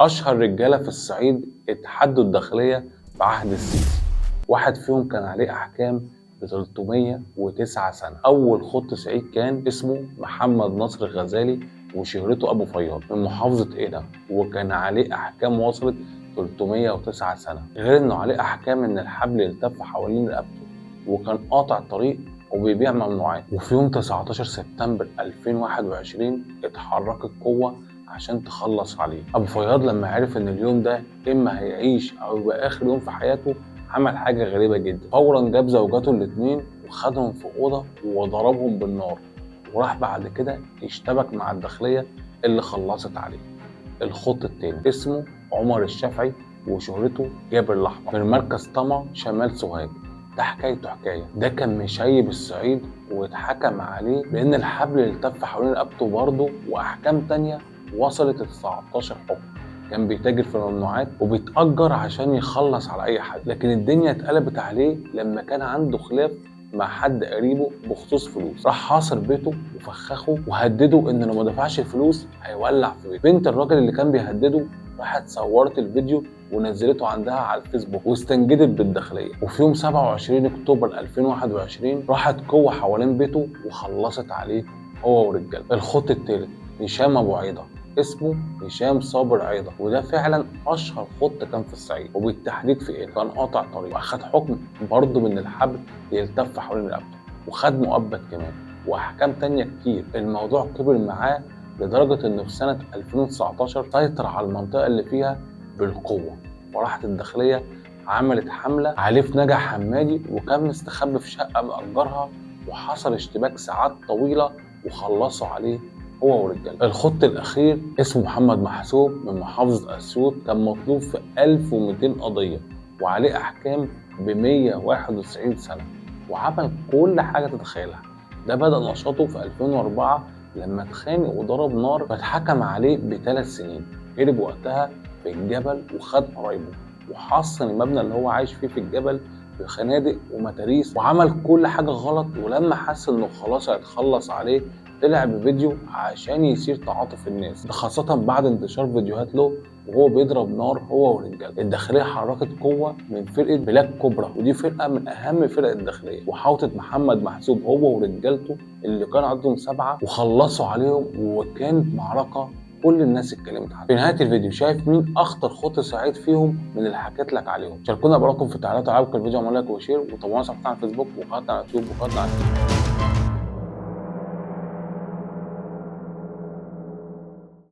أشهر رجالة في الصعيد اتحدوا الداخلية بعهد السيسي. واحد فيهم كان عليه أحكام ب 309 سنة. أول خط صعيد كان اسمه محمد نصر الغزالي وشهرته أبو فياض من محافظة قنا، وكان عليه أحكام وصلت 309 سنة، غير إنه عليه أحكام إن الحبل يلتف حوالين رقبته وكان قاطع طريق وبيبيع ممنوعات. وفي يوم 19 سبتمبر 2021 اتحركت قوة عشان تخلص عليه. ابو فياض لما عرف ان اليوم ده اما هيعيش او يبقى اخر يوم في حياته عمل حاجه غريبه جدا. فورا جاب زوجاته الاتنين وخدهم في اوضه وضربهم بالنار، وراح بعد كده اشتبك مع الداخليه اللي خلصت عليه. الخط التاني اسمه عمر الشافعي وشهرته جابر الاحمر من مركز طمع شمال سوهاج. ده حكايته حكايه، ده كان مشيب الصعيد واتحكم عليه لان الحبل التف حوالين رقبته برضه، واحكام تانيه وصلت ل 19 حكم. كان بيتاجر في الممنوعات وبيتأجر عشان يخلص على أي حد، لكن الدنيا اتقلبت عليه لما كان عنده خلاف مع حد قريبه بخصوص فلوس. راح حاصر بيته وفخخه وهدده إن لو ما دفعش الفلوس هيولع في بيته. بنت الراجل اللي كان بيهدده راحت صورت الفيديو ونزلته عندها على الفيسبوك واستنجدت بالداخلية. وفي يوم 27 أكتوبر 2021 راحت قوة حوالين بيته وخلصت عليه هو ورجاله. الخط التالت هشام أبو عيدة، اسمه هشام صابر عيدة، وده فعلا اشهر خط كان في الصعيد وبالتحديد في قنا. كان قاطع طريق واخد حكم برضه من الحبل يلتف حوالين رقبته، وخد مؤبد كمان واحكام تانية كتير. الموضوع كبر معاه لدرجة انه في سنة 2019 سيطر على المنطقة اللي فيها بالقوة، وراحت الداخلية عملت حملة عليه في نجع حمادي، وكان مستخبي في شقة مأجرها، وحصل اشتباك ساعات طويلة وخلصوا عليه هو ورجاله. الخط الاخير اسمه محمد محسوب من محافظه اسيوط، كان مطلوب في 1200 قضيه وعليه احكام ب 191 سنه، وعمل كل حاجه تتخيلها. ده بدا نشاطه في 2004 لما اتخانق وضرب نار فاتحكم عليه ب3 سنين. هرب وقتها في الجبل وخد قرايبه وحصن المبنى اللي هو عايش فيه في الجبل بخنادق ومتاريس، وعمل كل حاجه غلط. ولما حس انه خلاص هيتخلص عليه طلع بفيديو عشان يثير تعاطف الناس، ده خاصة بعد انتشار فيديوهات له وهو بيضرب نار هو ورجاله. الداخلية حركت قوة من فرقة بلاك كوبرا، ودي فرقة من أهم فرق الداخلية، وحاوطت محمد محسوب هو ورجالته اللي كان عندهم 7 وخلصوا عليهم، وكانت معركة كل الناس اتكلمت عنها. في نهاية الفيديو شايف مين أخطر خط صعيد فيهم من اللي حكيت لك عليهم؟ شاركونا برأيكم في التعليقات، وعجبكم الفيديو اعملوا لايك وشير، وتابعونا على صفحتنا على الفيسبوك وقناتنا على اليوتيوب وقناتنا على